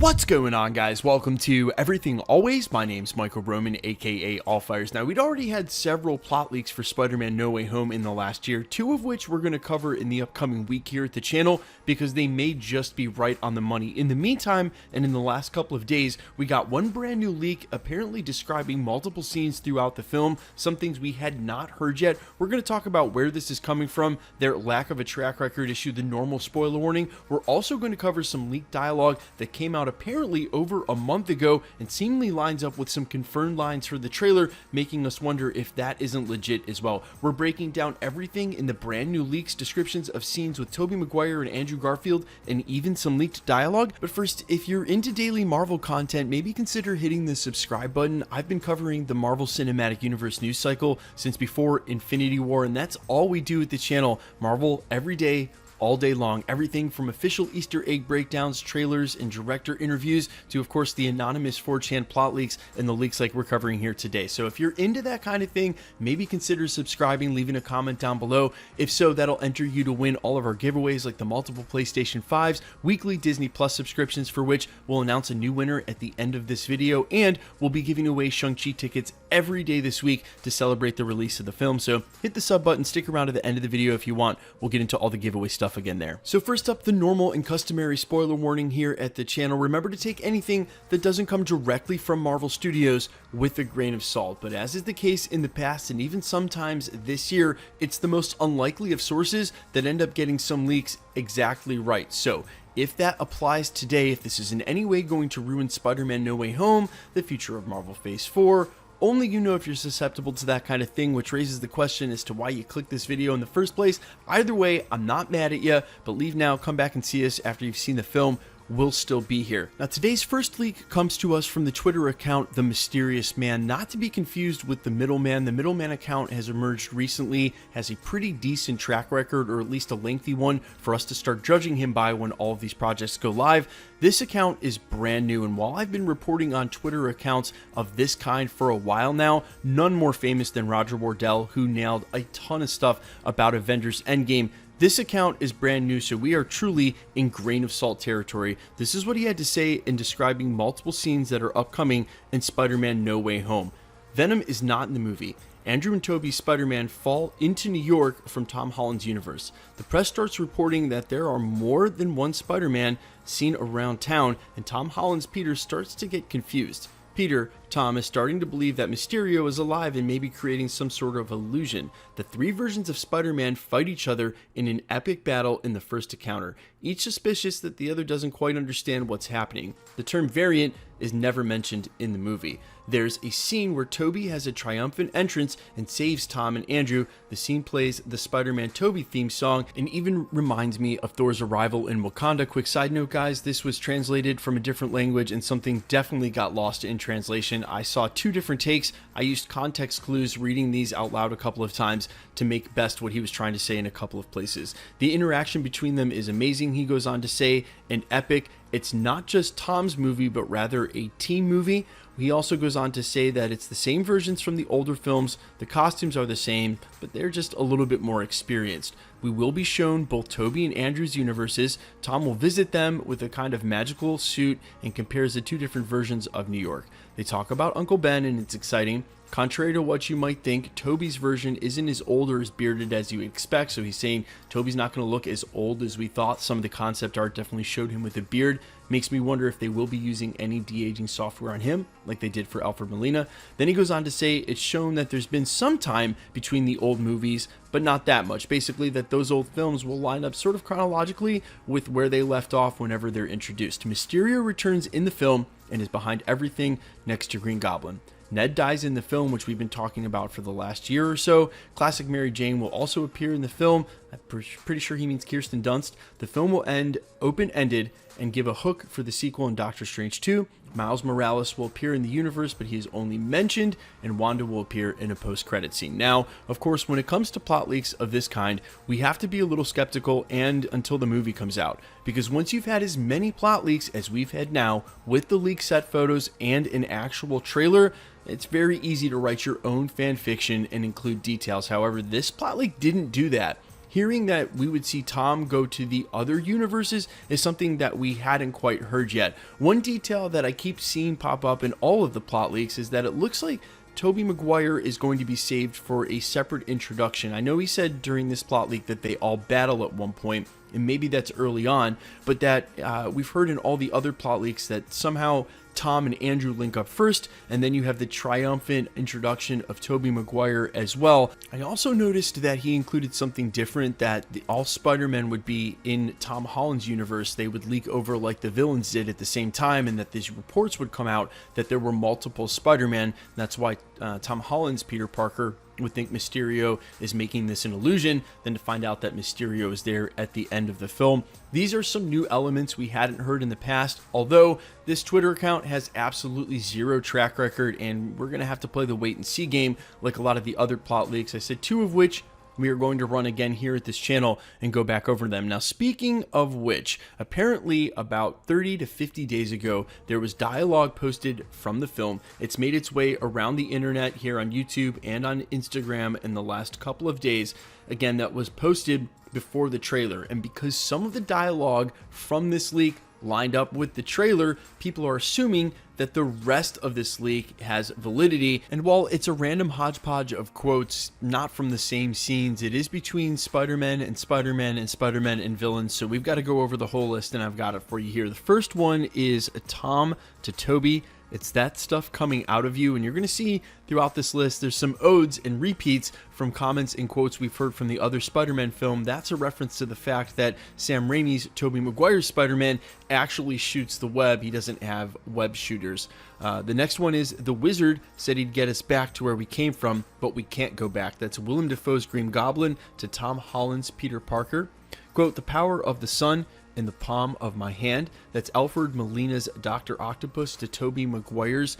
What's going on, guys? Welcome to Everything Always. My name's Michael Roman, aka Allfires. Now, we'd already had several plot leaks for Spider-Man No Way Home in the last year, two of which we're going to cover in the upcoming week here at the channel because they may just be right on the money. In the meantime, and in the last couple of days, we got one brand new leak apparently describing multiple scenes throughout the film, some things we had not heard yet. We're going to talk about where this is coming from, their lack of a track record, issue the normal spoiler warning. We're also going to cover some leaked dialogue that came out apparently over a month ago and seemingly lines up with some confirmed lines for the trailer, making us wonder if that isn't legit as well. We're breaking down everything in the brand new leaks, descriptions of scenes with Tobey Maguire and Andrew Garfield, and even some leaked dialogue. But first, if you're into daily Marvel content, maybe consider hitting the subscribe button. I've been covering the Marvel Cinematic Universe news cycle since before Infinity War, and that's all we do at the channel. Marvel every day, all day long. Everything from official Easter egg breakdowns, trailers, and director interviews to, of course, the anonymous 4chan plot leaks and the leaks like we're covering here today. So if you're into that kind of thing, maybe consider subscribing, leaving a comment down below. If so, that'll enter you to win all of our giveaways like the multiple PlayStation 5s, weekly Disney Plus subscriptions, for which we'll announce a new winner at the end of this video, and we'll be giving away Shang-Chi tickets every day this week to celebrate the release of the film. So hit the sub button, stick around to the end of the video if you want. We'll get into all the giveaway stuff again there. So first up, the normal and customary spoiler warning here at the channel. Remember to take anything that doesn't come directly from Marvel Studios with a grain of salt, but as is the case in the past and even sometimes this year, it's the most unlikely of sources that end up getting some leaks exactly right. So if that applies today, if this is in any way going to ruin Spider-Man No Way Home, the future of Marvel Phase 4, only you know if you're susceptible to that kind of thing, which raises the question as to why you clicked this video in the first place. Either way, I'm not mad at you, but leave now, come back and see us after you've seen the film. Will still be here. Now, today's first leak comes to us from the Twitter account The Mysterious Man, not to be confused with The Middleman. The Middleman account has emerged recently, has a pretty decent track record, or at least a lengthy one, for us to start judging him by when all of these projects go live. This account is brand new, and while I've been reporting on Twitter accounts of this kind for a while now, none more famous than Roger Wardell, who nailed a ton of stuff about Avengers Endgame. This account is brand new, so we are truly in grain of salt territory. This is what he had to say in describing multiple scenes that are upcoming in Spider-Man No Way Home. Venom is not in the movie. Andrew and Tobey's Spider-Man fall into New York from Tom Holland's universe. The press starts reporting that there are more than one Spider-Man seen around town, and Tom Holland's Peter starts to get confused. Peter, Tom, is starting to believe that Mysterio is alive and maybe creating some sort of illusion. The three versions of Spider-Man fight each other in an epic battle in the first encounter, each suspicious that the other doesn't quite understand what's happening. The term variant is never mentioned in the movie. There's a scene where Tobey has a triumphant entrance and saves Tom and Andrew. The scene plays the Spider-Man Tobey theme song and even reminds me of Thor's arrival in Wakanda. Quick side note, guys, this was translated from a different language and something definitely got lost in translation. I saw two different takes. I used context clues reading these out loud a couple of times to make best what he was trying to say in a couple of places. The interaction between them is amazing, he goes on to say, and epic. It's not just Tom's movie, but rather a team movie. He also goes on to say that it's the same versions from the older films, the costumes are the same, but they're just a little bit more experienced. We will be shown both Tobey and Andrew's universes. Tom will visit them with a kind of magical suit and compares the two different versions of New York. They talk about Uncle Ben, and it's exciting. Contrary to what you might think, Tobey's version isn't as old or as bearded as you expect, so he's saying Tobey's not going to look as old as we thought. Some of the concept art definitely showed him with a beard. Makes me wonder if they will be using any de-aging software on him, like they did for Alfred Molina. Then he goes on to say it's shown that there's been some time between the old movies, but not that much. Basically, that those old films will line up sort of chronologically with where they left off whenever they're introduced. Mysterio returns in the film and is behind everything next to Greengoblin. Ned dies in the film, which we've been talking about for the last year or so. Classic Mary Jane will also appear in the film. I'm pretty sure he means Kirsten Dunst. The film will end open-ended and give a hook for the sequel in Doctor Strange 2. Miles Morales will appear in the universe, but he is only mentioned, and Wanda will appear in a post-credit scene. Now, of course, when it comes to plot leaks of this kind, we have to be a little skeptical and until the movie comes out, because once you've had as many plot leaks as we've had now, with the leaked set photos and an actual trailer, it's very easy to write your own fan fiction and include details. However, this plot leak didn't do that. hearing that we would see Tom go to the other universes is something that we hadn't quite heard yet. One detail that I keep seeing pop up in all of the plot leaks is that it looks like Tobey Maguire is going to be saved for a separate introduction. I know he said during this plot leak that they all battle at one point, and maybe that's early on, but that we've heard in all the other plot leaks that somehow Tom and Andrew link up first, and then you have the triumphant introduction of Tobey Maguire as well. I also noticed that he included something different, that all Spider-Men would be in Tom Holland's universe. They would leak over like the villains did at the same time, and that these reports would come out that there were multiple Spider-Man. That's why Tom Holland's Peter Parker would think Mysterio is making this an illusion, then to find out that Mysterio is there at the end of the film. These are some new elements we hadn't heard in the past, although this Twitter account has absolutely zero track record, and we're going to have to play the wait and see game like a lot of the other plot leaks. I said 2 of which we are going to run again here at this channel and go back over them. Now, speaking of which, apparently about 30 to 50 days ago, there was dialogue posted from the film. It's made its way around the internet here on YouTube and on Instagram in the last couple of days. Again, that was posted before the trailer. And because some of the dialogue from this leak lined up with the trailer, people are assuming that the rest of this leak has validity. And while it's a random hodgepodge of quotes not from the same scenes, it is between Spider-Man and Spider-Man and Spider-Man and villains. So we've got to go over the whole list, and I've got it for you here. The first one is Tom to Tobey. It's that stuff coming out of you, and you're going to see throughout this list there's some odes and repeats from comments and quotes we've heard from the other Spider-Man film. That's a reference to the fact that Sam Raimi's Tobey Maguire's Spider-Man actually shoots the web. He doesn't have web shooters. The next one is the Wizard said he'd get us back to where we came from, but we can't go back. That's Willem Dafoe's Greengoblin to Tom Holland's Peter Parker. Quote, the power of the sun in the palm of my hand. That's Alfred Molina's Doctor Octopus to Tobey Maguire's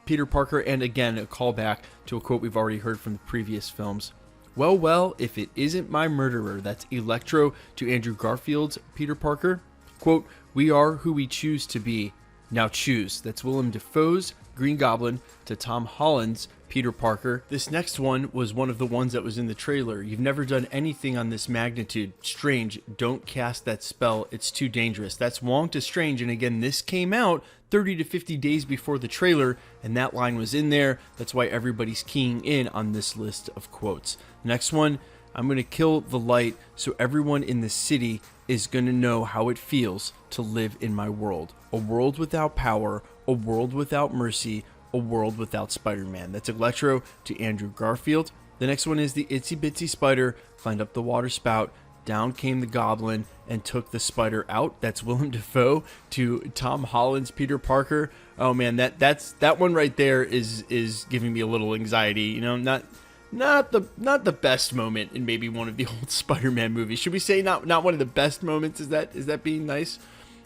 Peter Parker, and again a callback to a quote we've already heard from the previous films. Well, if it isn't my murderer. That's Electro to Andrew Garfield's Peter Parker. Quote, we are who we choose to be. Now choose. That's Willem Dafoe's Green Goblin to Tom Holland's Peter Parker. This next one was one of the ones that was in the trailer. You've never done anything on this magnitude. Strange, don't cast that spell. It's too dangerous. That's Wong to Strange, and again, this came out 30 to 50 days before the trailer, and that line was in there. That's why everybody's keying in on this list of quotes. Next one, I'm going to kill the light so everyone in the city is going to know how it feels to live in my world. A world without power, a world without mercy, a world without Spider-Man. That's Electro to Andrew Garfield. The next one is the itsy bitsy spider climbed up the water spout. Down came the goblin and took the spider out. That's Willem Dafoe to Tom Holland's Peter Parker. Oh man, that one right there is giving me a little anxiety. You know, not the best moment in maybe one of the old Spider-Man movies. Should we say not one of the best moments? Is that being nice?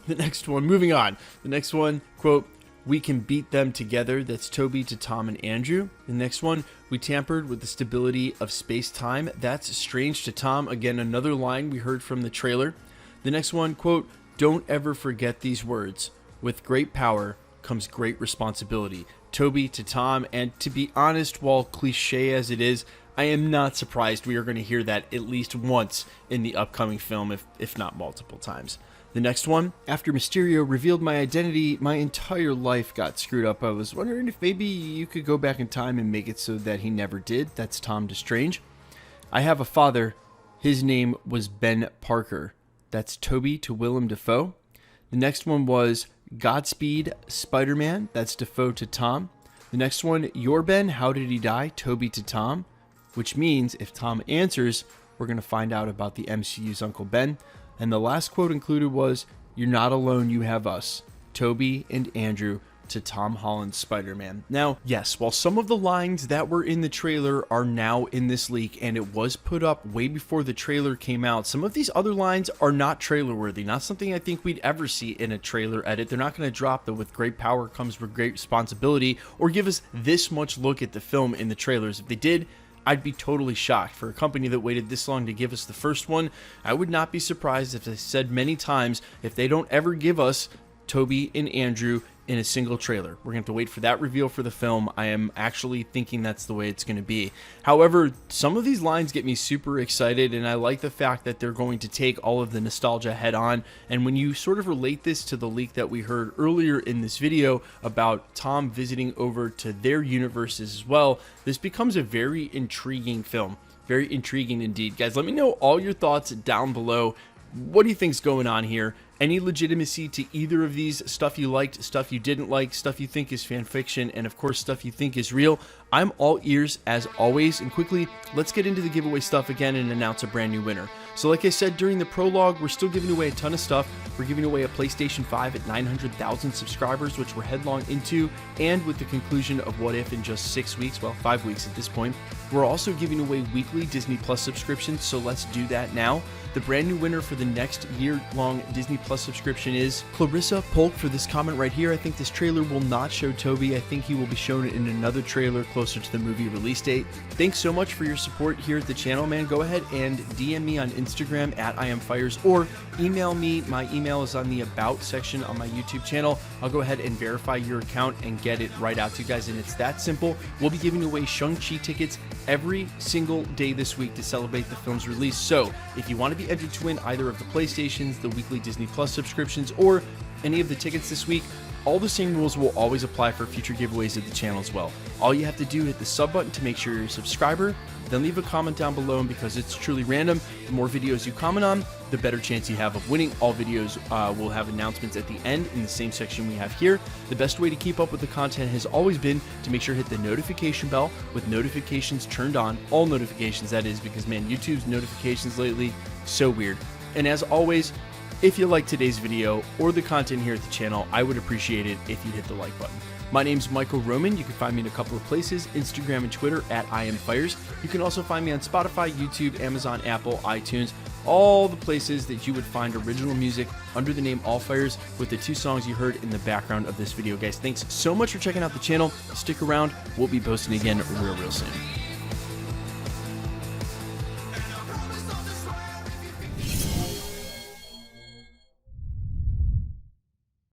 The next one, moving on. The next one, quote, we can beat them together. That's Tobey to Tom and Andrew. The next one, we tampered with the stability of space-time. That's Strange to Tom. Again, another line we heard from the trailer. The next one, quote, don't ever forget these words. With great power comes great responsibility. Tobey to Tom. And to be honest, while cliche as it is, I am not surprised we are going to hear that at least once in the upcoming film, if not multiple times. The next one, after Mysterio revealed my identity, my entire life got screwed up. I was wondering if maybe you could go back in time and make it so that he never did. That's Tom to Strange. I have a father. His name was Ben Parker. That's Tobey to Willem Dafoe. The next one was Godspeed Spider-Man. That's Dafoe to Tom. The next one, your Ben, how did he die? Tobey to Tom. Which means if Tom answers, we're going to find out about the MCU's Uncle Ben. And the last quote included was, you're not alone, you have us. Tobey and Andrew to Tom Holland's Spider-Man. Now, yes, while some of the lines that were in the trailer are now in this leak, and it was put up way before the trailer came out, some of these other lines are not trailer worthy. Not something I think we'd ever see in a trailer edit. They're not going to drop the with great power comes with great responsibility or give us this much look at the film in the trailers. If they did, I'd be totally shocked. For a company that waited this long to give us the first one, I would not be surprised if they said many times, if they don't ever give us Tobey and Andrew in a single trailer. We're going to have to wait for that reveal for the film. I am actually thinking that's the way it's going to be. However, some of these lines get me super excited, and I like the fact that they're going to take all of the nostalgia head on. And when you sort of relate this to the leak that we heard earlier in this video about Tom visiting over to their universes as well, this becomes a very intriguing film. Very intriguing indeed. Guys, let me know all your thoughts down below. What do you think's going on here? Any legitimacy to either of these? Stuff you liked, stuff you didn't like, stuff you think is fan fiction, and of course stuff you think is real. I'm all ears as always, and quickly, let's get into the giveaway stuff again and announce a brand new winner. So like I said during the prologue, we're still giving away a ton of stuff. We're giving away a PlayStation 5 at 900,000 subscribers, which we're headlong into, and with the conclusion of What If in just 6 weeks, well, 5 weeks at this point. We're also giving away weekly Disney Plus subscriptions, so let's do that now. The brand new winner for the next year-long Disney Plus subscription is Clarissa Polk for this comment right here. I think this trailer will not show Tobey. I think he will be shown in another trailer closer to the movie release date. Thanks so much for your support here at the channel, man. Go ahead and DM me on Instagram at IamFires or email me. My email is on the About section on my YouTube channel. I'll go ahead and verify your account and get it right out to you guys, and it's that simple. We'll be giving away Shang-Chi tickets every single day this week to celebrate the film's release. So if you want to be entered to win either of the PlayStations, the weekly Disney Plus subscriptions, or any of the tickets this week, all the same rules will always apply for future giveaways at the channel as well. All you have to do is hit the sub button to make sure you're a subscriber, then leave a comment down below, and because it's truly random, the more videos you comment on, the better chance you have of winning. All videos will have announcements at the end in the same section we have here. The best way to keep up with the content has always been to make sure to hit the notification bell with notifications turned on, all notifications that is, because man, YouTube's notifications lately, so weird. And as always, if you like today's video or the content here at the channel, I would appreciate it if you hit the like button. My name's Michael Roman. You can find me in a couple of places, Instagram and Twitter at IamFires. You can also find me on Spotify, YouTube, Amazon, Apple, iTunes, all the places that you would find original music under the name All Fires with the 2 songs you heard in the background of this video. Guys, thanks so much for checking out the channel. Stick around. We'll be posting again real soon.